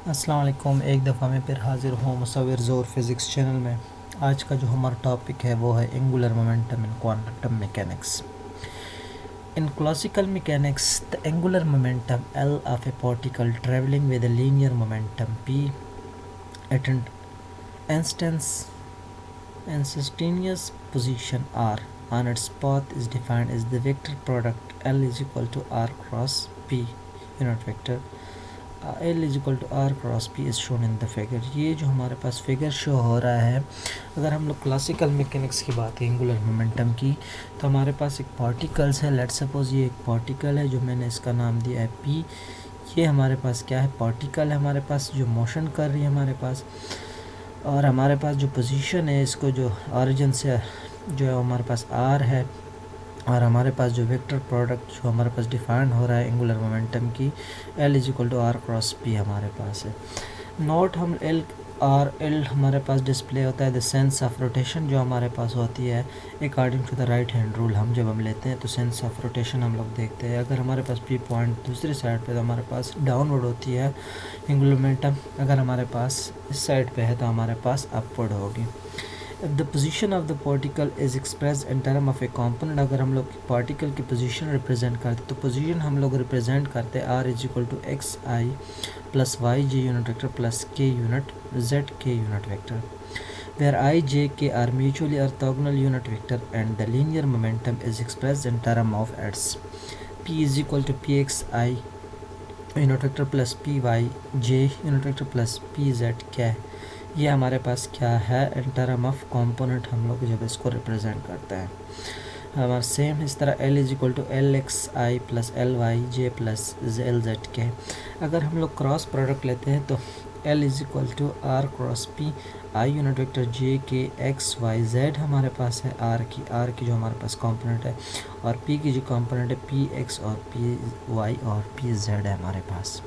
अस्सलाम वालेकुम। एक दफ़ा मैं फिर हाज़िर हूँ मुसव्विर ज़ोर फिज़िक्स चैनल में। आज का जो हमारा टॉपिक है वो है angular momentum in quantum mechanics. In classical mechanics the angular momentum L of a particle traveling with a linear momentum P at an instantaneous position R on its path is defined as the vector product L is equal to R cross P unit vector L is equal to R cross P is shown in the figure. ये जो हमारे पास figure show हो रहा है, अगर हम लोग classical mechanics की बात करें एंगुलर मोमेंटम की, तो हमारे पास एक पार्टिकल्स है। लेट्स सपोज ये एक पार्टिकल है जो मैंने इसका नाम दिया है पी। ये हमारे पास क्या है, पार्टिकल है हमारे पास जो मोशन कर रही है हमारे पास, और हमारे पास जो पोजीशन है इसको जो ऑरिजिन से जो है हमारे पास आर है, और हमारे पास जो वेक्टर प्रोडक्ट जो हमारे पास डिफाइन हो रहा है एंगुलर मोमेंटम की L is equal to R cross P हमारे पास है। नोट हम L हमारे पास डिस्प्ले होता है द सेंस ऑफ रोटेशन जो हमारे पास होती है according to the right hand rule. हम जब हम लेते हैं तो सेंस ऑफ रोटेशन हम लोग देखते हैं। अगर हमारे पास पी पॉइंट दूसरी साइड पे तो हमारे पास डाउनवर्ड होती है एंगुलर मोमेंटम, अगर हमारे पास इस साइड पे है तो हमारे पास अपवर्ड होगी। If the position of the particle is expressed in term of a component, अगर हम लोग पार्टिकल की पोजीशन रिप्रेजेंट करते तो पोजीशन हम लोग रिप्रेजेंट करते r is equal to X I plus Y J unit vector plus K unit Z K unit vector, where I, J, K are mutually orthogonal unit vector and the linear momentum is expressed in term of its P is equal to PXI unit vector plus PY J unit vector plus PZ क्या है। ये हमारे पास क्या है in term of component हम लोग जब इसको रिप्रेजेंट करते हैं। हमारा सेम इस तरह L is equal to L X I plus L Y J plus L Z K. अगर हम लोग क्रॉस प्रोडक्ट लेते हैं तो L is equal to R cross P I unit vector J K X Y Z हमारे पास है are की जो हमारे पास कंपोनेंट है, और P की जो कंपोनेंट है पी एक्स और पी वाई और पी जेड है हमारे पास।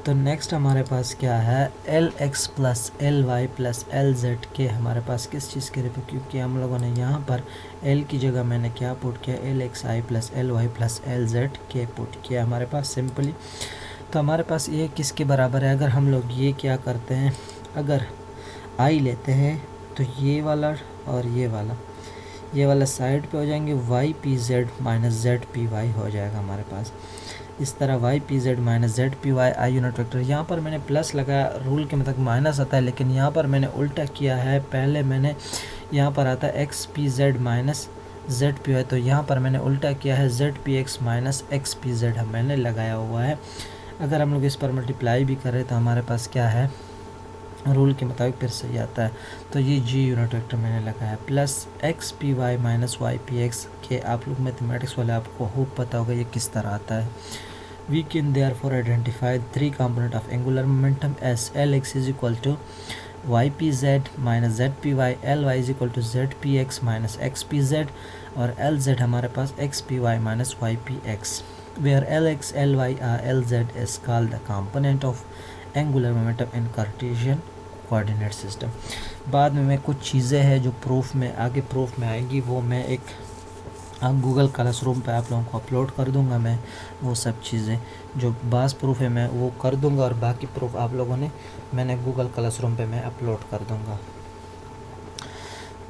तो नेक्स्ट हमारे पास क्या है L X plus L Y plus L Z K हमारे पास किस चीज़ के रिपो, क्योंकि हम लोगों ने यहाँ पर एल की जगह मैंने क्या पुट किया L X I plus L Y plus L Z के पुट किया हमारे पास सिंपली। तो हमारे पास ये किसके बराबर है, अगर हम लोग ये क्या करते हैं, अगर आई लेते हैं तो ये वाला और ये वाला साइड पे हो जाएंगे, Y P Z minus Z P Y हो जाएगा हमारे पास। इस तरह Y P Z minus Z P Y I unit vector, यहाँ पर मैंने प्लस लगाया, रूल के मतलब माइनस आता है, लेकिन यहाँ पर मैंने उल्टा किया है। पहले मैंने यहाँ पर आता है X P Z minus Z P Y, तो यहाँ पर मैंने उल्टा किया है Z P X minus X P Z मैंने लगाया हुआ है। अगर हम लोग इस पर मल्टीप्लाई भी करें तो हमारे पास क्या है, रूल के मुताबिक फिर सही आता है। तो ये जी यूनिट वेक्टर मैंने लगाया plus X P Y minus Y P X K. आप लोग मैथमेटिक्स वाले आपको होप पता होगा ये किस तरह आता है। We can therefore identify three component of angular momentum as Lx is equal to ypz minus zpy, Ly is equal to zpx minus xpz, और Lz हमारे पास xpy minus ypx, where Lx, Ly or Lz is called the component of angular momentum in Cartesian coordinate system। बाद में मैं कुछ चीज़ें हैं जो proof में आगे प्रूफ में आएंगी, वो मैं एक गूगल क्लासरूम पे आप लोगों को अपलोड कर दूंगा। मैं वो सब चीज़ें जो बास प्रूफ है मैं वो कर दूंगा, और बाकी प्रूफ आप लोगों ने मैंने गूगल क्लासरूम पे मैं अपलोड कर दूंगा।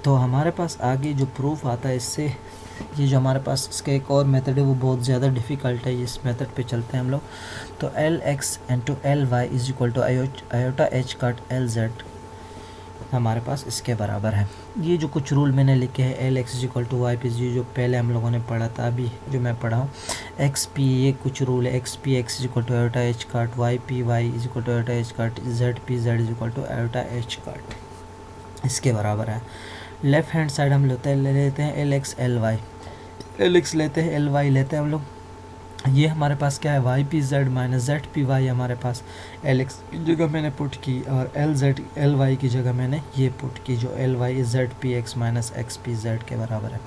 तो हमारे पास आगे जो प्रूफ आता है इससे, ये जो हमारे पास इसका एक और मेथड है वो बहुत ज़्यादा डिफ़िकल्ट है, इस मेथड पे चलते हैं हम लोग। तो L X into L Y is equal to iota H cut L Z हमारे पास इसके बराबर है। ये जो कुछ रूल मैंने लिखे हैं L X is equal to Y P G, जो पहले हम लोगों ने पढ़ा था, अभी जो मैं पढ़ा हूँ एक्स पी, ये कुछ रूल है X P X is equal to iota H cut, Y P Y is equal to iota H cut, Z P Z is equal to iota H cut, इसके बराबर है। लेफ़्ट हैंड साइड हम लेते हैं L X L Y, L X लेते हैं L Y लेते हैं हम लोग। ये हमारे पास क्या है Y P Z minus Z P Y हमारे पास एल एक्स की जगह मैंने पुट की, और एल जेड एल वाई की जगह मैंने ये पुट की जो L Y Z P X minus X P Z के बराबर है।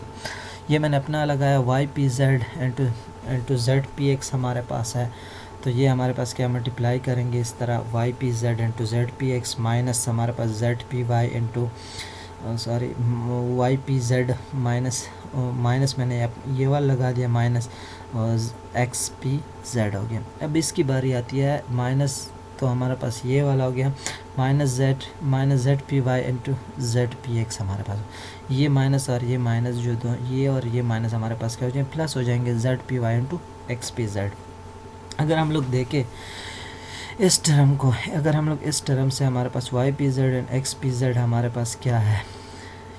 ये मैंने अपना लगाया Y P Z into Z P X हमारे पास है, तो ये हमारे पास क्या मल्टीप्लाई करेंगे इस तरह Y P Z into Z P X minus हमारे पास Z P Y into Y P Z minus मैंने ये वाला लगा दिया माइनस एक्स पी जेड हो गया। अब इसकी बारी आती है माइनस, तो हमारे पास ये वाला हो गया minus Z P Y into Z P X हमारे पास। ये माइनस और ये माइनस जो दो ये और ये माइनस हमारे पास क्या हो जाएंगे, प्लस हो जाएंगे Z P Y into X P Z. अगर हम लोग देखें इस टर्म को, अगर हम लोग इस टर्म से हमारे पास Y P Z and X P Z हमारे पास क्या है,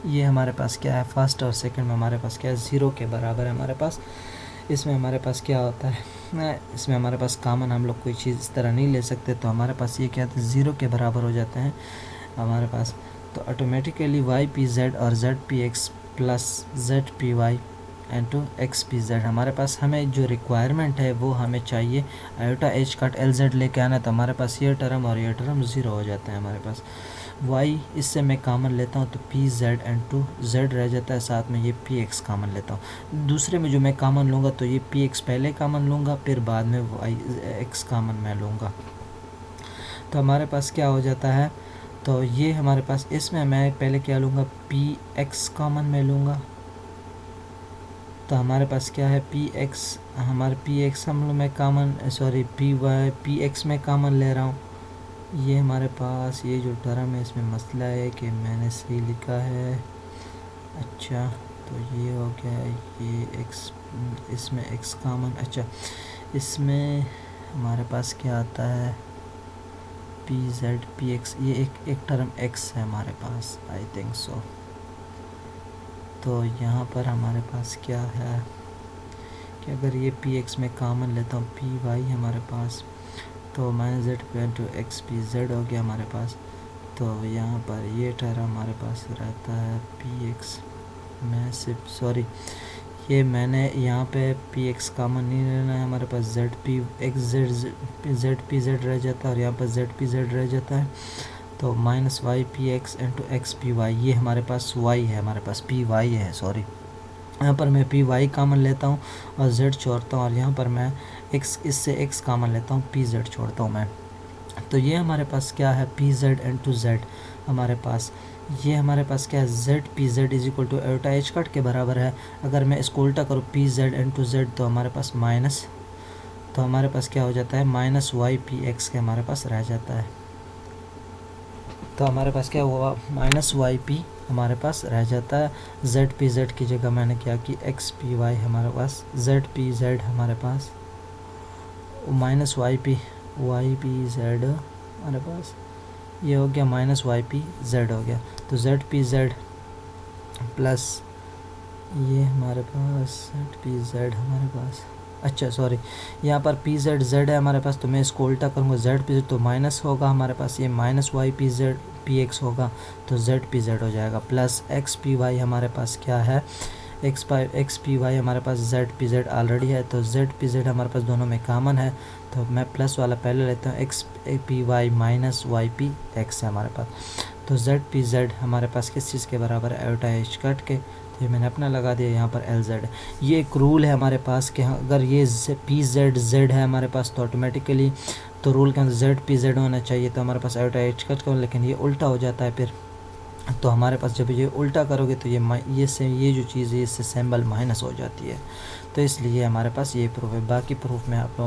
ये हमारे पास क्या है, फर्स्ट और सेकंड में हमारे पास क्या है, ज़ीरो के बराबर है हमारे पास। इसमें हमारे पास क्या होता है, इसमें हमारे पास कॉमन हम लोग कोई चीज़ इस तरह नहीं ले सकते, तो हमारे पास ये क्या होता है, ज़ीरो के बराबर हो जाते हैं हमारे पास। तो ऑटोमेटिकली वाई पी जेड और Z P X plus Z P Y into X P Z हमारे पास, हमें जो रिक्वायरमेंट है वो हमें चाहिए iota H cut L Z लेके आना, तो हमारे पास ये टर्म और ये टर्म ज़ीरो हो जाता है हमारे पास। y इससे मैं कॉमन लेता हूँ तो P Z and to Z रह जाता है, साथ में ये पी एक्स कॉमन लेता हूँ। दूसरे में जो मैं कॉमन लूँगा तो ये पी एक्स पहले कॉमन लूँगा, फिर बाद में वाई एक्स कॉमन मैं लूँगा। तो हमारे पास क्या हो जाता है, तो ये हमारे पास इसमें मैं पहले क्या लूँगा, पी एक्स कॉमन में लूँगा। तो हमारे पास क्या है, पी एक्स, हमारे पी एक्स हम लोग मैं कॉमन सॉरी पी एक्स में कॉमन ले रहा हूँ। ये हमारे पास ये जो टर्म है इसमें मसला है कि मैंने सही लिखा है। अच्छा तो ये हो गया, ये एक्स, इसमें एक्स कॉमन, अच्छा इसमें हमारे पास क्या आता है, पी जेड पी एक्स, ये एक टर्म एक्स है हमारे पास, आई थिंक सो। तो यहाँ पर हमारे पास क्या है कि अगर ये पी एक्स में कॉमन लेता हूँ, पी वाई हमारे पास, तो minus Z P into X P Z हो गया हमारे पास। तो यहाँ पर ये टर्म हमारे पास रहता है पी एक्स में सिर्फ सॉरी ये मैंने यहाँ पे पी एक्स कॉमन नहीं लेना है, हमारे पास Z P X Z P Z रह जाता है और यहाँ पर जेड पी जेड रह जाता है। तो minus Y P X into X P Y, ये हमारे पास वाई है, हमारे पास पी वाई है सॉरी, यहाँ पर मैं पी वाई कॉमन लेता हूँ और जेड छोड़ता हूँ, और यहाँ पर मैं एक्स, इससे एक्स कॉमन लेता हूँ, पी जेड छोड़ता हूँ मैं। तो ये हमारे पास क्या है, पी जेड इंटू जेड हमारे पास, ये हमारे पास क्या है, Z P Z is equal to iota H cut के बराबर है। अगर मैं इसको उल्टा करूँ पी जेड इंटू जेड तो हमारे पास माइनस, तो हमारे पास क्या हो जाता है, माइनस वाई पी एक्स के हमारे पास रह जाता है। तो हमारे पास क्या हुआ, माइनस वाई पी हमारे पास रह जाता है। जेड पी जेड की जगह मैंने क्या की, एक्स पी वाई हमारे पास, जेड पी जेड हमारे पास माइनस वाई पी जेड हमारे पास, ये हो गया माइनस वाई पी जेड हो गया। तो जेड पी जेड प्लस ये हमारे पास जेड पी जेड हमारे पास, अच्छा सॉरी यहाँ पर पी जेड जेड है हमारे पास, तो मैं इसको उल्टा करूँगा, जेड पी जेड तो माइनस होगा हमारे पास, ये minus Y P Z P X होगा, तो जेड पी जेड हो जाएगा, प्लस एक्स पी वाई हमारे पास क्या है, एक्स पी वाई हमारे पास जेड पी जेड ऑलरेडी है, तो जेड पी जेड हमारे पास दोनों में कॉमन है, तो मैं प्लस वाला पहले लेता हूँ, X P Y minus Y P X है हमारे पास। तो जेड पी जेड हमारे पास किस चीज़ के बराबर है, आयोटा एच कट के, तो ये मैंने अपना लगा दिया, यहाँ पर एल जेड। ये एक रूल है हमारे पास कि अगर ये पी जेड जेड है हमारे पास तो ऑटोमेटिकली तो रूल के अंदर जेड पी जेड होना चाहिए, तो हमारे पास आयोटा एच कट का, लेकिन ये उल्टा हो जाता है फिर, तो हमारे पास जब ये उल्टा करोगे तो ये जो चीज़ है इससे सिंबल माइनस हो जाती है, तो इसलिए हमारे पास ये प्रूफ है। बाकी प्रूफ मैं आप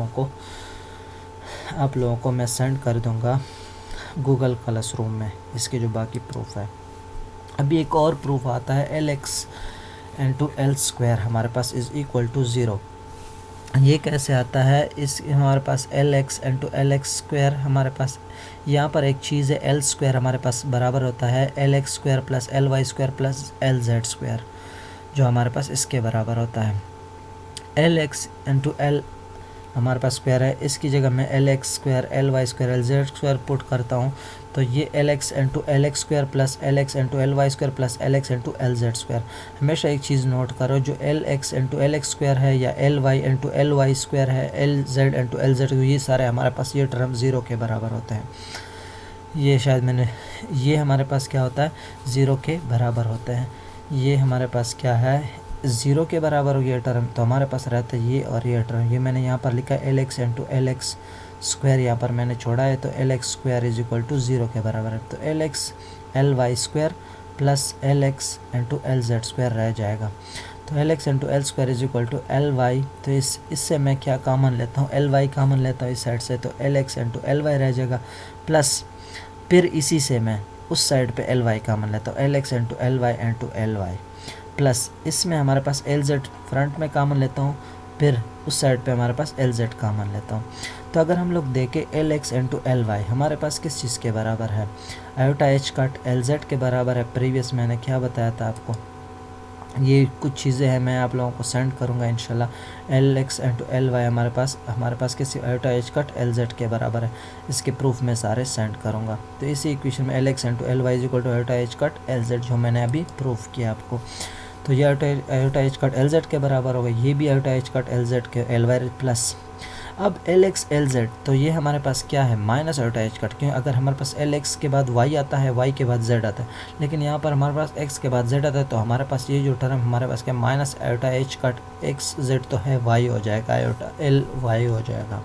लोगों को मैं सेंड कर दूंगा गूगल क्लासरूम में, इसके जो बाकी प्रूफ है। अभी एक और प्रूफ आता है, L X into L square हमारे पास इज़ इक्वल टू ज़ीरो। ये कैसे आता है, इस हमारे पास L X into L X square हमारे पास, यहाँ पर एक चीज़ है एल स्क्वायर हमारे पास बराबर होता है L X square plus L Y square plus L Z square, जो हमारे पास इसके बराबर होता है। एल एक्स इंटू एल हमारे पास स्क्वायर है, इसकी जगह मैं L X square L Y square L Z square put करता हूँ, तो ये L X into L X square plus L X into L Y square plus L X into L Z square. हमेशा एक चीज़ नोट करो, जो L X into L X square है या L Y into L Y square है, L Z into L Z, ये सारे हमारे पास ये टर्म ज़ीरो के बराबर होते हैं। ये शायद मैंने, ये हमारे पास क्या होता है, ज़ीरो के बराबर होते हैं। ये हमारे पास क्या है, ज़ीरो के बराबर हो गया टर्म, तो हमारे पास रहता है ये और ये टर्म। ये मैंने यहाँ पर लिखा है L X into L X square, यहाँ पर मैंने छोड़ा है, तो L X square is equal to zero के बराबर है, तो L X L Y square plus L X into L Z square रह जाएगा। तो L X into L square is equal to L Y. तो इससे मैं क्या कॉमन लेता हूँ, एल वाई कॉमन लेता हूँ इस साइड से, तो L X into L Y रह जाएगा, प्लस फिर इसी से मैं उस साइड पे एल वाई कॉमन लेता हूँ, L X into L Y, plus इसमें हमारे पास एल जेड फ्रंट में कॉमन लेता हूँ, फिर उस साइड पे हमारे पास एल जेड कॉमन लेता हूँ। तो अगर हम लोग देखें L X into L Y हमारे पास किस चीज़ के बराबर है, iota H cut L Z के बराबर है। प्रीवियस मैंने क्या बताया था आपको, ये कुछ चीज़ें हैं मैं आप लोगों को सेंड करूंगा इंशाल्लाह। L X into L Y हमारे पास किसी iota H cut L Z के बराबर है, इसके प्रूफ मैं सारे सेंड करूंगा। तो इसी इक्वेशन में L X into L Y is equal to iota H cut L Z जो मैंने अभी प्रूफ किया आपको, तो ये iota H cut L Z के बराबर होगा, ये भी iota H cut L Z के एल वाई प्लस। अब एल एक्स एल जेड तो ये हमारे पास क्या है, माइनस आयोटा एच कट, क्यों, अगर हमारे पास एल एक्स के बाद वाई आता है, वाई के बाद जेड आता है, लेकिन यहाँ पर हमारे पास एक्स के बाद जेड आता है, तो हमारे पास ये जो टर्म हमारे पास क्या, minus iota H cut x Z तो है वाई हो जाएगा, आयोटा एल वाई हो जाएगा,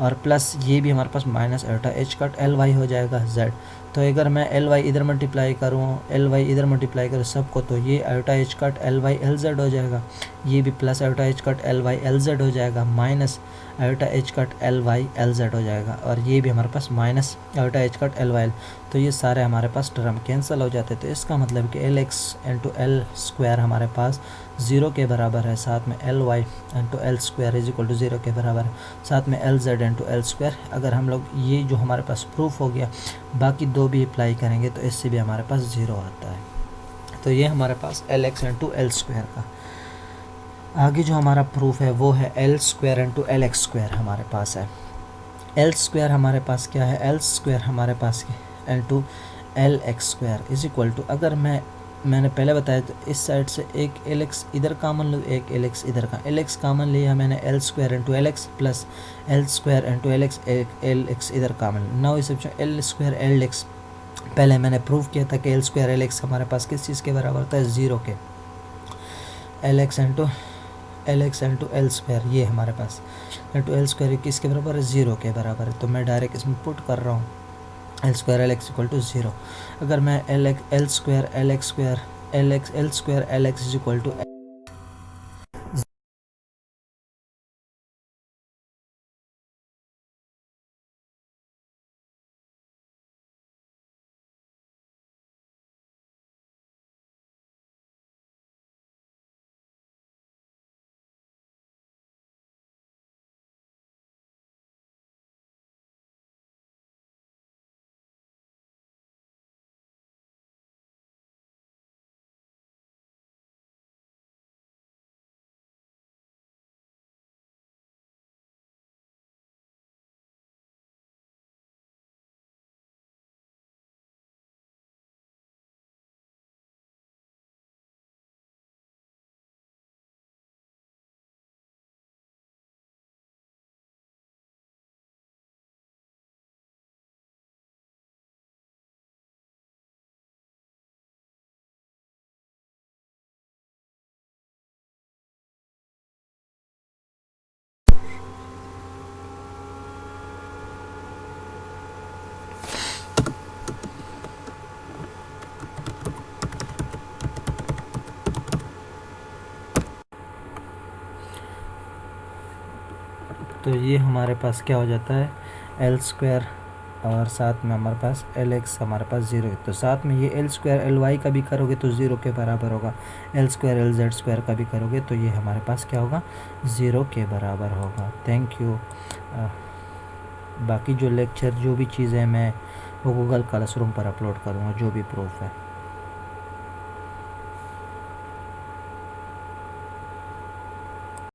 और प्लस ये भी हमारे पास minus iota H cut L Y हो जाएगा जेड। तो अगर मैं एल वाई इधर मल्टीप्लाई करूँ, एल वाई इधर मल्टीप्लाई करूँ सबको, तो ये iota H cut L Y L Z हो जाएगा, ये भी plus iota H cut L Y L Z हो जाएगा, minus iota H cut L Y L Z हो जाएगा, और ये भी हमारे पास minus iota H cut L Y L. तो ये सारे हमारे पास टर्म कैंसिल हो जाते हैं। तो इसका मतलब कि L X into L square हमारे पास 0 के बराबर है, साथ में L Y into L square is equal to 0 के बराबर है, साथ में L Z into L square. अगर हम लोग ये जो हमारे पास प्रूफ हो गया, बाकी दो भी अप्लाई करेंगे तो इससे भी हमारे पास 0 आता है। तो ये हमारे पास L X into L square का। आगे जो हमारा प्रूफ है वो है L square into L X square हमारे पास है। एल स्क्वायर हमारे पास क्या है, एल स्क्वायर हमारे पास into L X square is equal to, अगर मैंने पहले बताया तो इस साइड से एक एल एक्स इधर कॉमन लो, एक एल एक्स इधर का, एल एक्स कॉमन लिया मैंने, L square into L X plus L square into L X, L X इधर कॉमन। नाउ इस एल स्क्वायर एल एक्स पहले मैंने प्रूव किया था कि एल स्क्वायर एल एक्स हमारे पास किस चीज़ के बराबर होता है, 0 के। L X into L square ये हमारे पास इंटू एल स्क्वायर किसके बराबर है, 0 के बराबर है। तो मैं डायरेक्ट इसमें पुट कर रहा हूँ L square L X equal to 0। अगर मैं L square L X is equal to, तो ये हमारे पास क्या हो जाता है, एल स्क्वायर और साथ में हमारे पास एल एक्स हमारे पास 0 है। तो साथ में ये एल स्क्वायर एल वाई का भी करोगे तो 0 के बराबर होगा, L square L Z square का भी करोगे तो ये हमारे पास क्या होगा, 0 के बराबर होगा। Thank you. बाकी जो लेक्चर जो भी चीज़ें मैं वो गूगल क्लासरूम पर अपलोड करूँगा, जो भी प्रूफ है।